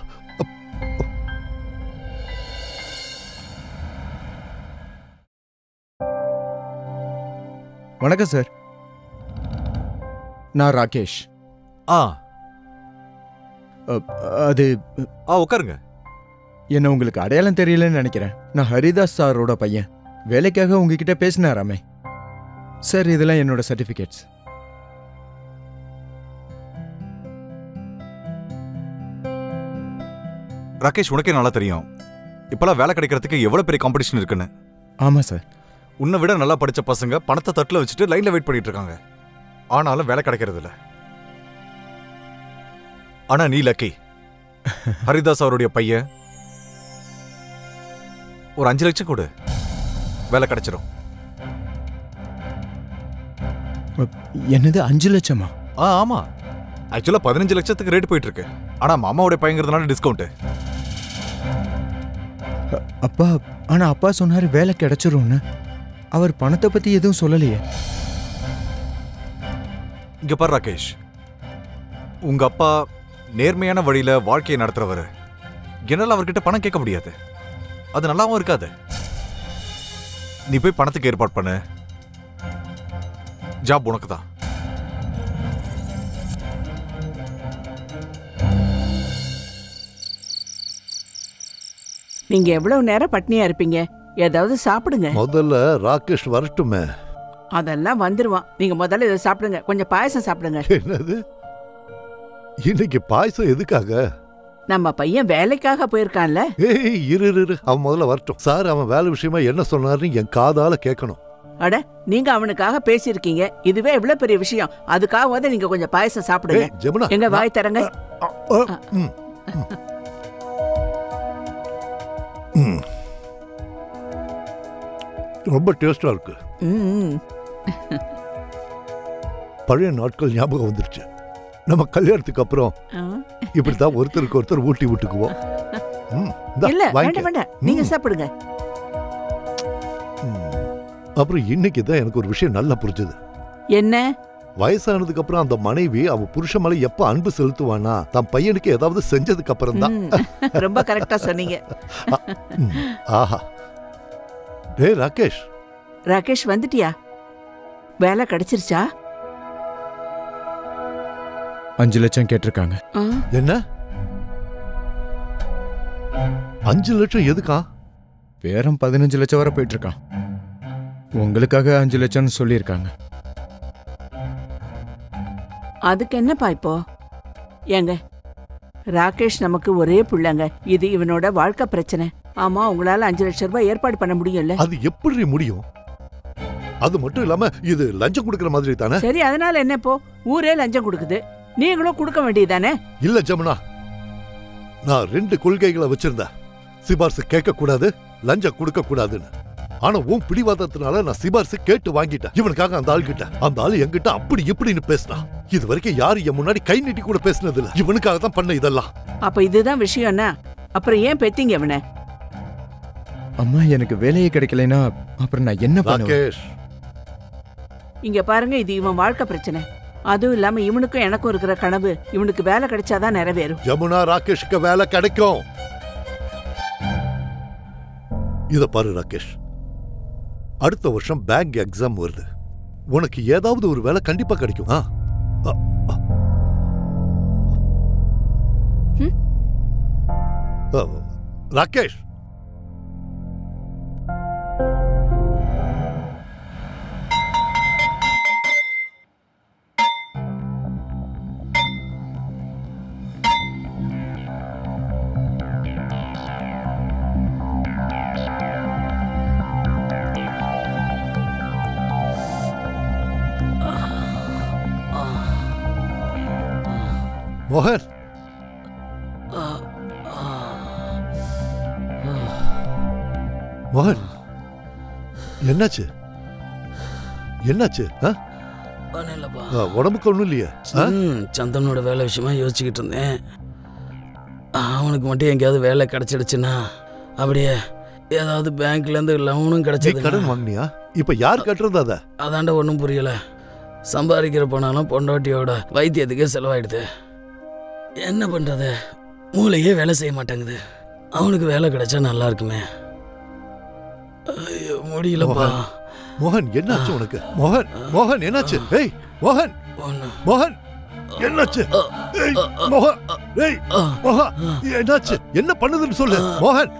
வணக்கம் சார், நான் ராகேஷ். அது உட்காருங்க. என்ன உங்களுக்கு அடையாளம் தெரியலன்னு நினைக்கிறேன். நான் ஹரிதாஸ் சாரோட பையன். வேலைக்காக உங்ககிட்ட பேசினாராமே சார். இதெல்லாம் என்னோட சர்டிஃபிகேட்ஸ். ராகேஷ், உனக்கே நல்லா தெரியும் இப்பெல்லாம் வேலை கிடைக்கிறதுக்கு எவ்வளவு பெரிய காம்படிஷன் இருக்குன்னு. ஆமா சார். உன்னை விட நல்லா படிச்ச பசங்க பணத்தை தட்டுல வச்சுட்டு லைன்ல வெயிட் பண்ணிட்டு இருக்காங்க. ஆனாலும் வேலை கிடைக்கிறது இல்ல. ஆனா நீ லக்கி. ஹரிதாஸ் அவருடைய பையன். ஒரு 5 லட்சம் கொடு, வேலை கிடைச்சிடும். என்னது 5 லட்சமா? ஆமா, ஆக்சுவலா 15 லட்சத்துக்கு ரேட் போயிட்டு இருக்கு. ஆனா மாமாவோட பையங்கிறதுனால டிஸ்கவுண்ட். அப்பா, ஆனா அப்பா சொன்னாரு வேலை கிடைச்சிரும்னு. அவர் பணத்தை பத்தி எதுவும் சொல்லலையே. இங்க பாரு ராகேஷ், உங்க அப்பா நேர்மையான வழியில வாழ்க்கையை நடத்துறவர். என்னால அவர்கிட்ட பணம் கேட்க முடியாது, அது நல்லாவும் இருக்காது. நீ போய் பணத்துக்கு ஏற்பாடு பண்ணு, ஜாப் உனக்கு தான். நீங்க எவ்வளவு நேரம் பட்னியா இருப்பீங்க? ஏதாவது சாப்பிடுங்க. முதல்ல ராகேஷ் வரட்டுமே. அதெல்லாம் வந்துருவான். நீங்க முதல்ல இதை சாப்பிடுங்க. கொஞ்சம் பாயசம் சாப்பிடுங்க. என்னது இன்னைக்கு பாயசம் எதுக்காக? நம்ம பையன் வேலைக்காக போயிருக்கான்ல. ஏய் இரு, அவன் முதல்ல வரட்டும். சார், அவன் வேலை விஷயமா என்ன சொன்னாருன்னு என் காதால கேட்கணும். அட, நீங்க அவனுக்காக பேசியிருக்கீங்க, இதுவே எவ்வளவு பெரிய விஷயம். அதுக்காக நீங்க கொஞ்சம் பாயசம் சாப்பிடுங்க. ஜெமுனா, எங்க வாய் தரங்க. ரொம்ப டேஸ்டா இருக்கு. பழைய நாட்கள் ஞாபகம் வந்துருச்சு. நம்ம கல்யாணத்துக்கு அப்புறம் இப்படித்தான் ஒருத்தருக்கு ஒருத்தர் ஊட்டி விட்டுக்குவோம். இல்ல, வேண்டாம், நீங்க சாப்பிடுங்க. அப்புறம் இன்னைக்கு தான் எனக்கு ஒரு விஷயம் நல்லா புரிஞ்சுது. என்ன? வயசானதுக்கு அப்புறம் அந்த மனைவி அவ புருஷன் மேல எப்ப அன்பு செலுத்துவானா தன் பையனுக்கு ஏதாவது செஞ்சதுக்கு அப்புறம் தான். ரொம்ப கரெக்டா சொன்னீங்க. ஆஹா. டேய் ராகேஷ். ராகேஷ் வந்துட்டியா? வேலை கிடைச்சிருச்சா? 5 லட்சம் கேட்டிருக்காங்க. என்ன 5 லட்சம் எதுக்கா? பேரம் 15 லட்சம் வரை போயிட்டு இருக்கான். உங்களுக்காக 5 லட்சம்னு சொல்லியிருக்காங்க. அதுக்கு என்னப்பா இப்போ? ஏங்க, ராகேஷ் நமக்கு ஒரே புள்ளங்க. இது இவனோட வாழ்க்கை பிரச்சனை. ஆமா, உங்களால 5 லட்சம் ரூபாய் ஏற்பாடு பண்ண முடியும்ல? அது எப்படி முடியும்? அது மட்டும் இல்லாம இது லஞ்சம் கொடுக்கற மாதிரி தானே? சரி, அதனால என்ன இப்போ? ஊரே லஞ்சம் கொடுக்குது, நீங்களும் கொடுக்க வேண்டியதானே? இல்ல ஜமுனா, நான் 2 கொள்கைகளை வச்சிருந்தேன். சிபார்சு கேட்க கூடாது, லஞ்சம் கொடுக்க கூடாதுன்னு. ஆனா உன் பிடிவாதத்தினால நான் சிபார்சு கேட்டு வாங்கிட்டேன். இவனுக்காக அந்த ஆள் கிட்ட. அந்த ஆள் என்கிட்ட அப்படி இப்படின்னு பேசினா. இது வரைக்கும் யாரு என் முன்னாடி கை நீட்டி கூட பேசினது இல்ல. இவனுக்காக தான் பண்ண இதெல்லாம். அப்ப இதுதான் விஷயம்னா அப்புறம் ஏன் பெத்தீங்க இவனை? அம்மா, எனக்கு வேலையே கிடைக்கலைன்னா அப்புறம் நான் என்ன பண்ணுவேன்? இங்க பாருங்க, இது இவன் வாழ்க்கை பிரச்சனை. அதுவும் இல்லாம இவனுக்கும் எனக்கும் இருக்கிற கனவு இவனுக்கு வேலை கிடைச்சாதான் நிறைவேறும். யமுனா, ராகேஷுக்கு வேலை கிடைக்கும். இத பாரு ராகேஷ், அடுத்த வருஷம் பேங்க் எக்ஸாம் வருது. உனக்கு ஏதாவது ஒரு வேலை கண்டிப்பா கிடைக்கும். ராகேஷ், மோகன், மோகன், என்னாச்சு? என்னாச்சு? உடம்புக்கு ஒண்ணும் இல்லையா? சந்தனோட வேலை விஷயமா யோசிச்சுக்கிட்டு இருந்தேன். அவனுக்கு மட்டும் எங்கேயாவது வேலை கிடைச்சிடுச்சுன்னா, அப்படியே ஏதாவது பேங்க்ல இருந்து லோனும் கிடைச்சது. கடன் வாங்கினியா? இப்ப யார் கட்டுறது? அதாண்ட ஒன்றும் புரியல. சம்பாதிக்கிற போனாலும் பொண்டாட்டியோட வைத்தியத்துக்கே செலவாயிடுது. என்ன பண்றது? மூளையே வேலை செய்ய மாட்டேங்குது. அவனுக்கு வேலை கிடைச்சா நல்லா இருக்குமே. ஐயோ, முடியலப்பா. மோகன், என்னாச்சு உனக்கு? மோகன், மோகன் என்னாச்சு? ஏய் மோகன், மோகன் என்னாச்சு? ஏய் மோகன், ஏய் மோகன் என்னாச்சு? என்ன பண்ணுதுன்னு சொல்லு. மோகன்,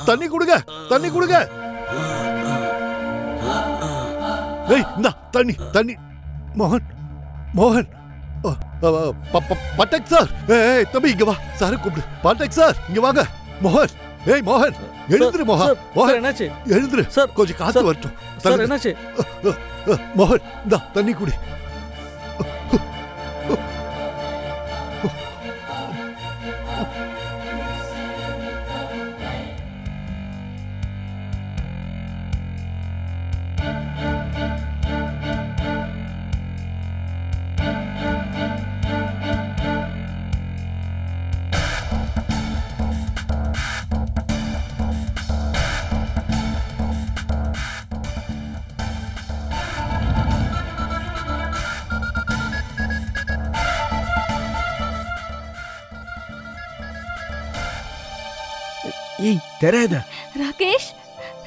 தண்ணி குடுங்க, தண்ணி குடுங்க. ஏய் இந்தா தண்ணி, தண்ணி. மோகன், மோகன். பட்டக் சார், ஏய் தம்பி இங்க வா. சார் கூப்பிடு. பட்டக் சார் இங்க வாங்க. மோகன், ஏய் மோகன் எழுந்துரு. மோகன், மோகன் என்னாச்சு? எழுந்துரு சார், கொஞ்சம் காத்து வரட்டும். சார் என்னாச்சு? மோகன் இந்தா தண்ணி குடி. ஏய் தெராத. ராகேஷ்,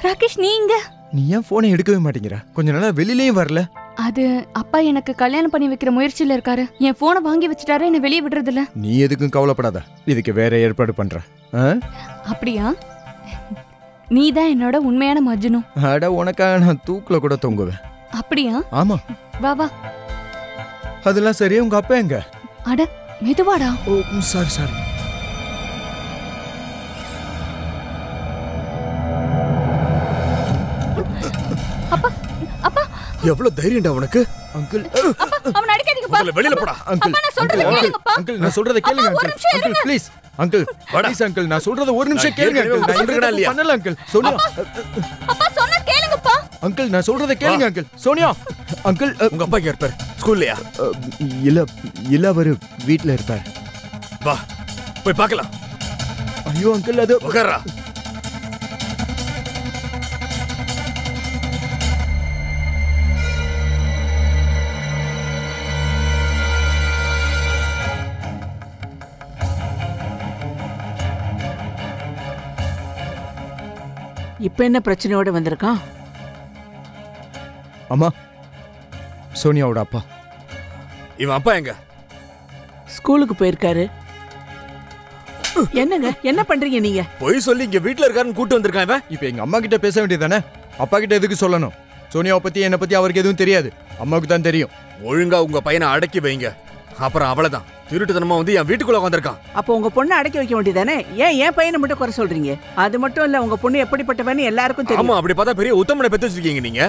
ராகேஷ் நீங்க? நீ ஏன் போனை எடுக்கவே மாட்டேங்கிற? கொஞ்ச நாளா வெளியிலயும் வரல. அது அப்பா எனக்கு கல்யாணம் பண்ணி வைக்கிற முயற்சியில இருக்காரு. என் போனை வாங்கி வச்சுட்டாரு, என்ன வெளியே விடுறது இல்ல. நீ எதுக்கும் கவலைப்படாத, இதுக்கு வேற ஏற்பாடு பண்ற. அப்படியா? நீதான் என்னோட உண்மையான மஜ்னு. அட, உனக்காக நான் தூக்குல கூட தொங்குவேன். அப்படியா? ஆமா. வா வா. அதெல்லாம் சரி. உங்க அப்பா எங்க? அட மெதுவாடா. ஓ சாரி சாரி. அப்பா, அப்பா எவ்வளவு தைரியம்டா உனக்கு? அங்கிள், அவன் அடிக்காதீங்கப்பா. வெளியில போடா. அங்கிள், அப்பா நான் சொல்றத கேளுங்கப்பா. அங்கிள் நான் சொல்றத கேளுங்க. Uncle please. Uncle please uncle, நான் சொல்றத ஒரு நிமிஷம் கேளுங்க அங்கிள். நான் சொல்றத இல்லையா? பண்ணல அங்கிள். சோனியா, அப்பா சொன்னா கேளுங்கப்பா. அங்கிள் நான் சொல்றத கேளுங்க அங்கிள். சோனியா அங்கிள். உங்க அப்பா எங்க இருப்பார்? ஸ்கூல்லயா? இல்ல இல்ல, அவரு வீட்ல இருப்பார். வா போய் பார்க்கலாம். ஐயோ அங்கிள், அது உட்கார்றா. இப்ப என்ன பிரச்சனையோட வந்திருக்கான்? அம்மா, சோனியாவோட அப்பா. இவன் அப்பா எங்க? ஸ்கூலுக்கு போயிருக்காரு. என்னங்க என்ன பண்றீங்க நீங்க? பொய் சொல்லி இங்க வீட்டுல இருக்காருன்னு கூட்டு வந்திருக்கான் இவன். இப்ப எங்க அம்மா கிட்ட பேச வேண்டியதானே? அப்பா கிட்ட எதுக்கு சொல்லணும்? சோனியாவை பத்தி என்னை பத்தி அவருக்கு எதுவும் தெரியாது. அம்மாவுக்கு தான் தெரியும். ஒழுங்கா உங்க பையனை அடக்கி வைங்க. அப்புறம் அவ்வளவுதான், திருட்டுத்தனமா வந்து என் வீட்டுக்குள்ள வந்திருக்கான். அப்போ உங்க பொண்ணை அடக்கி வைக்க வேண்டியதானே? ஏன் பையனை மட்டும் குறை சொல்றீங்க? அது மட்டும் இல்ல, உங்க பொண்ணு எப்படிப்பட்டவன்னு எல்லாருக்கும் தெரியும். ஆமா, அப்படி பார்த்தா பெரிய உத்தமனை பெத்து வச்சிருக்கீங்க நீங்க.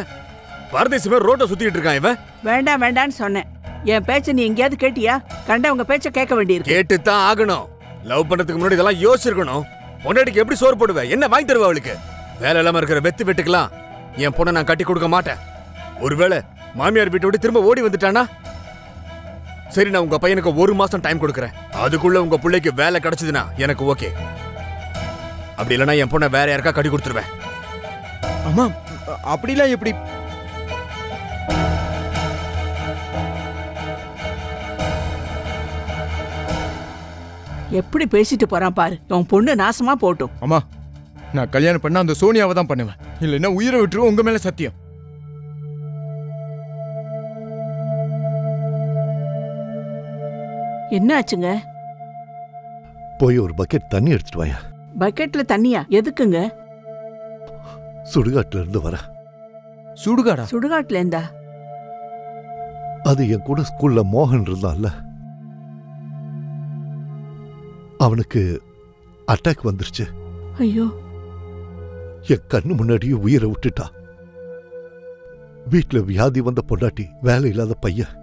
பரதேசமே ரோட்டை சுத்திட்டு இருக்கான் இவன். வேண்டாம் வேண்டான்னு சொன்னேன். என் பேச்ச நீ எங்கேயாவது கேட்டியா? கண்ட உங்க பேச்ச கேட்க வேண்டியிருக்கு. கேட்டுத்தான் ஆகணும். லவ் பண்றதுக்கு முன்னாடி இதெல்லாம் யோசிச்சிருக்கணும். பொண்டாட்டிக்கு எப்படி சோறு போடுவேன், என்ன வாங்கி தருவா அவளுக்கு? வேலை இல்லாம இருக்கிற வெட்டுக்கலாம் என் பொண்ணை நான் கட்டி கொடுக்க மாட்டேன். ஒருவேளை மாமியார் வீட்டை விட்டு திரும்ப ஓடி வந்துட்டானா சரி, நான் உங்க பையனுக்கு 1 மாசம் டைம் கொடுக்குறேன். அதுக்குள்ள உங்க பிள்ளைக்கு வேலை கிடைச்சதுன்னா எனக்கு ஓகே. அப்படி இல்லைன்னா என் பொண்ணை வேற யாருக்கா கட்டி கொடுத்துருவேன். அம்மா, அப்படிலாம் எப்படி? எப்படி பேசிட்டு போறான் பாரு. உன் பொண்ணு நாசமா போட்டும். அம்மா, நான் கல்யாணம் பண்ண அந்த சோனியாவை தான் பண்ணுவேன். இல்லைன்னா உயிரை விட்டுருவோம். உங்க மேல சத்தியம். என்ன ஆச்சுங்க? போய் ஒரு பக்கெட் தண்ணி எடுத்துட்டு வாயா. பக்கெட்ல தண்ணியா? எதுக்குங்க? சுடுகாட்டுல இருந்து வர. சுடுகாடா? சுடுகாட்டுல இருந்தா? அது என் கூட ஸ்கூல்ல மோகன் இருந்தான்ல, அவனுக்கு அட்டாக் வந்துருச்சு. ஐயோ, என் கண்ணு முன்னாடியே உயிரை விட்டுட்டா. வீட்டுல வியாதி வந்த பொண்டாட்டி, வேலை இல்லாத பையன்.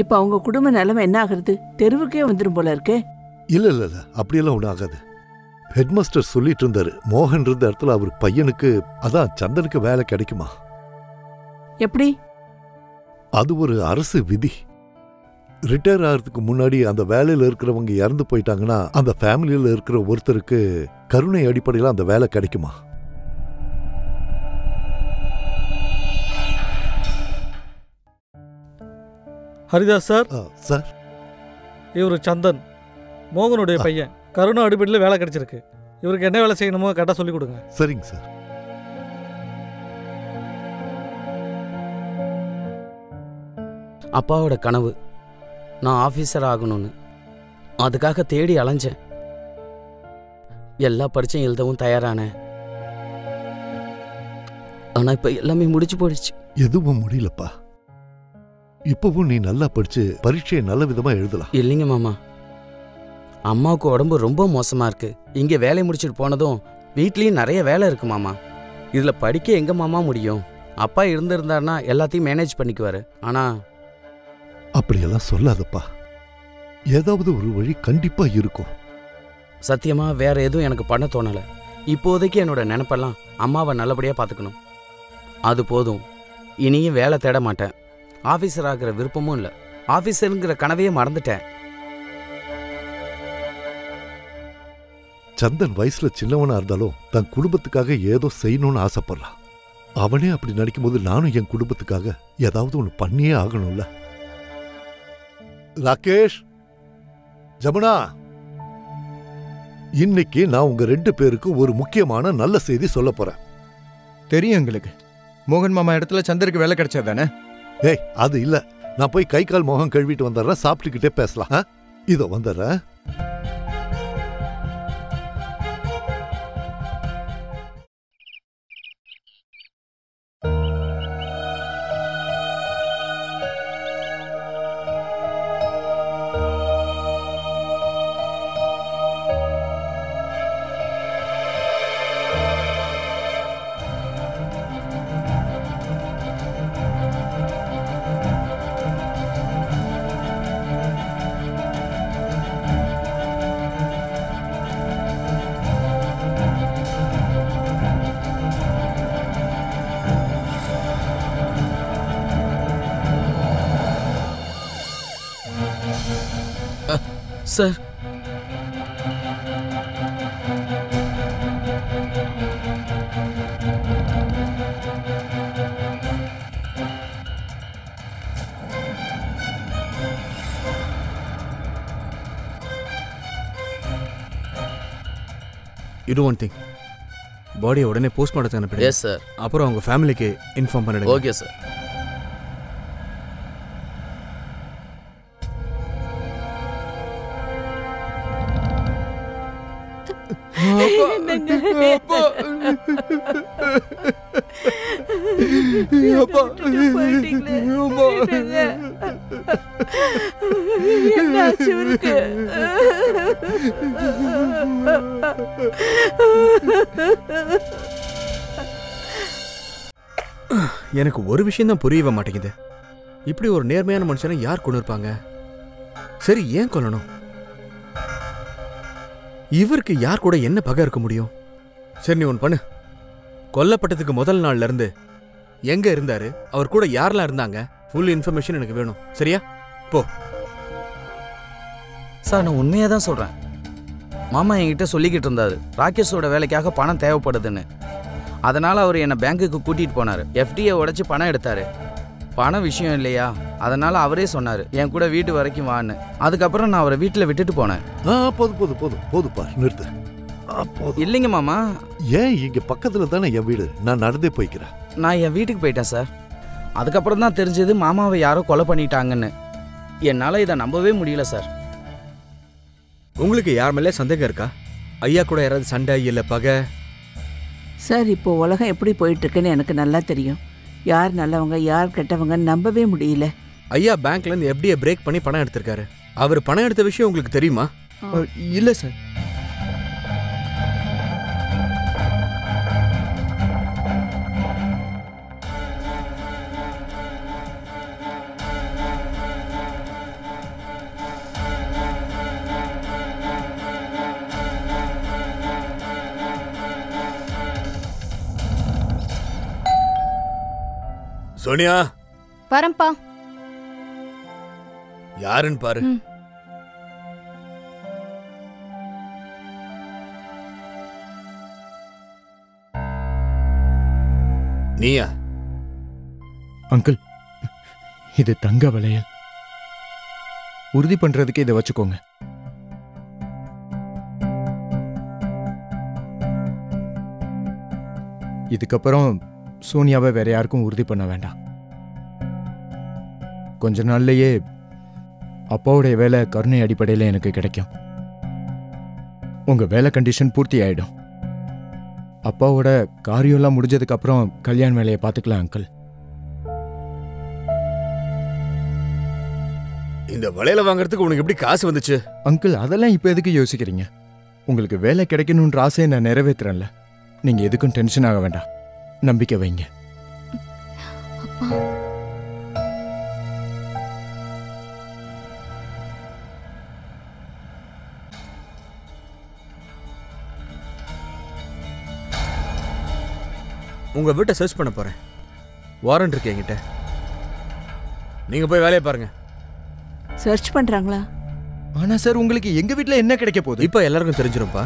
இப்ப அவங்க குடும்ப நிலைமை என்ன ஆகுறது? தெருவுக்கே வந்துரும் போல இருக்கு. இல்ல இல்ல இல்ல, அப்படியெல்லாம் ஒன்றும் ஆகாது. ஹெட்மாஸ்டர் சொல்லிட்டு இருந்தாரு, மோகன் இருந்த இடத்துல அவர் பையனுக்கு, அதான் சந்தனுக்கு வேலை கிடைக்குமா. எப்படி? அது ஒரு அரசு விதி. ரிட்டையர் ஆகிறதுக்கு முன்னாடி அந்த வேலையில இருக்கிறவங்க இறந்து போயிட்டாங்கன்னா அந்த ஃபேமிலியில இருக்கிற ஒருத்தருக்கு கருணை அடிப்படையில் அந்த வேலை கிடைக்குமா. ஹரிதாஸ் சார். சார், இவரு சந்தன், மோகனுடைய பையன். கருணா அடிப்படையில் வேலை கிடைச்சிருக்கு. இவருக்கு என்ன வேலை செய்யணுமோ கரெக்டாக சொல்லிக் கொடுங்க. சரிங்க சார். அப்பாவோட கனவு நான் ஆஃபீஸர் ஆகணும்னு. அதுக்காக தேடி அலைஞ்சேன். எல்லா பரீட்சையும் எழுதவும் தயாரானேன். ஆனா இப்ப எல்லாமே முடிச்சு போயிடுச்சு. எதுவும் முடியலப்பா. இப்பவும் நீ நல்லா படிச்சு பரீட்சையை நல்ல விதமா எழுதலாம். இல்லைங்க மாமா, அம்மாவுக்கு உடம்பு ரொம்ப மோசமா இருக்கு. இங்க வேலை முடிச்சுட்டு போனதும் வீட்லயும் நிறைய வேலை இருக்கு மாமா. இதுல படிக்க எங்க மாமா முடியும்? அப்பா இருந்திருந்தாருன்னா எல்லாத்தையும் மேனேஜ் பண்ணிக்குவாரு. ஆனா அப்படியெல்லாம் சொல்லாதப்பா. ஏதாவது ஒரு வழி கண்டிப்பா இருக்கும். சத்தியமா வேற எதுவும் எனக்கு பண்ண தோணல. இப்போதைக்கு என்னோட நினைப்பெல்லாம் அம்மாவை நல்லபடியா பாத்துக்கணும். அது போதும். இனியும் வேலை தேட மாட்டேன். ஆபீசர் ஆகிற விருப்பமும் இல்லை. ஆபீசருங்கிற கனவையே மறந்துட்டேன். சந்தன் வயசுல சின்னவனா இருந்தாலும் தன் குடும்பத்துக்காக ஏதோ செய்யணும்னு ஆசைப்படுறான். அவனே அப்படி நினைக்கும் போது நானும் என் குடும்பத்துக்காக ஏதாவது ஒண்ணு பண்ணியே ஆகணும்ல. ராகேஷ், ஜமுனா, இன்னைக்கு நான் உங்க 2 பேருக்கும் ஒரு முக்கியமான நல்ல செய்தி சொல்ல போறேன். தெரியும் எங்களுக்கு. மோகன் மாமா இடத்துல சந்தருக்கு வேலை கிடைச்சதானே? ஏய், அது இல்ல. நான் போய் கை கால் முகம் கழுவிட்டு வந்துடுறேன். சாப்பிட்டுக்கிட்டே பேசலாம். இதோ வந்துடுறேன். Sir, You do one thing. பாடியை உடனே போஸ்ட்மார்ட்டத்துக்கு அனுப்பிடுங்க. Yes sir. அப்புறம் அவங்க ஃபேமிலிக்கு இன்ஃபார்ம் பண்ணிடுங்க. Okay sir. எனக்கு ஒரு விஷயம் தான் புரியவே மாட்டேங்குது. இப்படி ஒரு நேர்மையான மனுஷனை யார் கொண்டு இருப்பாங்க? சரி, ஏன் கொல்லணும்? இவருக்கு யார் கூட என்ன பகை இருக்க முடியும்? சரி, நீ ஒன்று பண்ணு. கொல்லப்பட்டதுக்கு முதல் நாள்ல இருந்து எங்க இருந்தாரு, அவர் கூட யாரெல்லாம் இருந்தாங்க, ஃபுல் இன்ஃபர்மேஷன் எனக்கு வேணும். சரியா? போ. சார், நான் உண்மையாக தான் சொல்கிறேன். மாமா என்கிட்ட சொல்லிக்கிட்டு இருந்தாரு ராகேஷோட வேலைக்காக பணம் தேவைப்படுதுன்னு. அதனால் அவர் என்னை பேங்க்குக்கு கூட்டிகிட்டு போனார். எஃப்டியை உடைச்சி பணம் எடுத்தார். பணம் விஷயம் இல்லையா, அதனால் அவரே சொன்னார் என் கூட வீட்டு வரைக்கும் வான்னு. அதுக்கப்புறம் நான் அவரை வீட்டில் விட்டுட்டு போனேன். போதுப்பா, நிறுத்து. இல்லைங்க மாமா. ஏன் இங்க பக்கத்துல தானே என் வீடு, நான் நடந்தே போய்க்கிறேன். நான் என் வீட்டுக்கு போயிட்டேன் சார். அதுக்கப்புறம் தான் தெரிஞ்சது மாமாவை யாரோ கொலை பண்ணிட்டாங்கன்னு. என்னால் இதை நம்பவே முடியல சார். உங்களுக்கு யார் மேலே சந்தேகம் இருக்கா? ஐயா கூட யாராவது சண்டை இல்லை பகை? சார், இப்போ உலகம் எப்படி போயிட்டு இருக்குன்னு எனக்கு நல்லா தெரியும். யார் நல்லவங்க யார் கெட்டவங்கன்னு நம்பவே முடியல. ஐயா பேங்க்ல இருந்து எஃப்டியை பிரேக் பண்ணி பணம் எடுத்திருக்காரு. அவர் பணம் எடுத்த விஷயம் உங்களுக்கு தெரியுமா? இல்ல சார். சோனியா, வரம்பா. யாருன்னு பாரு. நீயா? அங்கிள், இது தங்க வளையல். உறுதி பண்றதுக்கு இதை வச்சுக்கோங்க. இதுக்கப்புறம் சோனியாவை வேற யாருக்கும் உறுதி பண்ண வேண்டாம். கொஞ்ச நாள்லயே அப்பாவுடைய வேலை கருணை அடிப்படையில் எனக்கு கிடைக்கும். உங்க வேலை கண்டிஷன் பூர்த்தி ஆயிடும். அப்பாவோட காரியம்லாம் முடிஞ்சதுக்கு அப்புறம் கல்யாண வேலையை பார்த்துக்கலாம் அங்கிள். இந்த வளையல வாங்குறதுக்கு உனக்கு எப்படி காசு வந்துச்சு? அங்கிள், அதெல்லாம் இப்ப எதுக்கு யோசிக்கிறீங்க? உங்களுக்கு வேலை கிடைக்கணும்ன்ற ஆசையை நான் நிறைவேற்றுறேன்ல. நீங்க எதுக்கும் டென்ஷன் ஆக வேண்டாம். நம்பிக்கை வைங்க. உங்க வீட்டை சர்ச் பண்ண போறேன். வாரண்ட் இருக்கு என்கிட்ட. நீங்க போய் வேலையை பாருங்க. சர்ச் பண்றாங்களா? ஆனா சார், உங்களுக்கு எங்க வீட்ல என்ன கிடைக்க போகுது? இப்ப எல்லாருக்கும் தெரிஞ்சிரும்பா.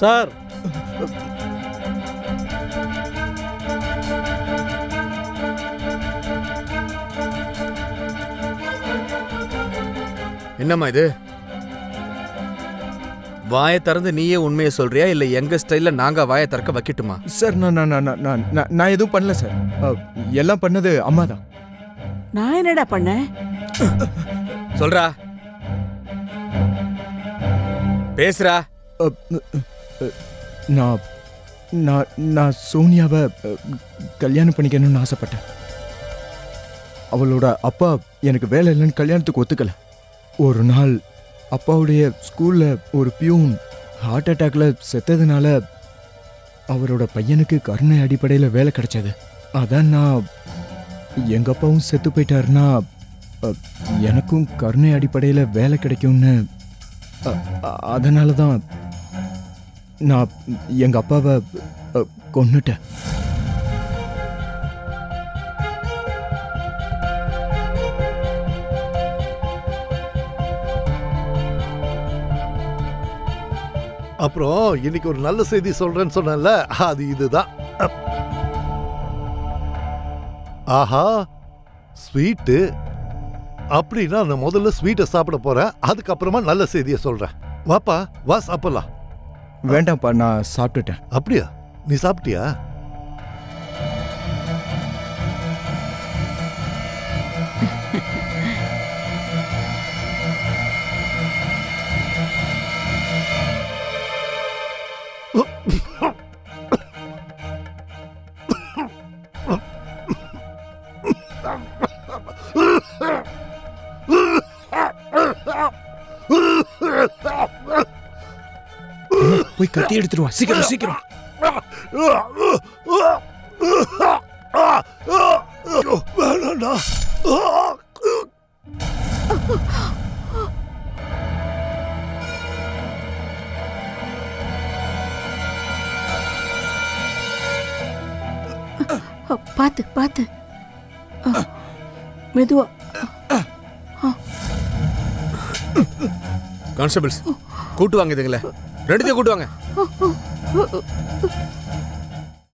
சார், என்னம்மா இது? வாயை திறந்து நீயே உண்மையை சொல்றியா, இல்ல எங்க ஸ்டைல்ல நாங்க வாயை திறக்க வைக்கட்டுமா? சார், நான் எதுவும் பண்ணல சார். எல்லாம் பண்ணது அம்மா தான். நான் என்னடா பண்ணேன்? சொல்றா, பேசுறா. நான் சோனியாவை கல்யாணம் பண்ணிக்கணும்னு ஆசைப்பட்டேன். அவளோட அப்பா எனக்கு வேலை இல்லைன்னு கல்யாணத்துக்கு ஒத்துக்கல. ஒரு நாள் அப்பாவுடைய ஸ்கூல்ல ஒரு பியூன் ஹார்ட் அட்டாக்ல செத்ததுனால அவரோட பையனுக்கு கருணை அடிப்படையில் வேலை கிடைச்சது. அதான் நான், எங்க அப்பாவும் செத்து போயிட்டாருன்னா எனக்கும் கருணை அடிப்படையில் வேலை கிடைக்கும்னு, அதனால தான் நான் எங்க அப்பாவை கொன்னுட்டேன். அப்புறம் இன்னைக்கு ஒரு நல்ல செய்தி சொல்றேன்னு சொன்னேன்ல, அது இதுதான். ஆஹா, ஸ்வீட்டு. அப்படின்னா நான் முதல்ல ஸ்வீட்டை சாப்பிட போறேன், அதுக்கப்புறமா நல்ல செய்தியை சொல்றேன். வாப்பா, வா சாப்பிடலாம். வேண்டாம்ப்பா, நான் சாப்பிட்டுட்டேன். அப்படியா? நீ சாப்பிட்டியா? போய் கத்தி எடுத்துட்டு வா, சீக்கிரம் சீக்கிரம். வேணாண்டா. பாத்து பாத்து, மெதுவா. கான்ஸ்டபிள்ஸ் கூட்டு வாங்க இதுங்களே, ரெண்டுத்தையும் கூட்டு வாங்க.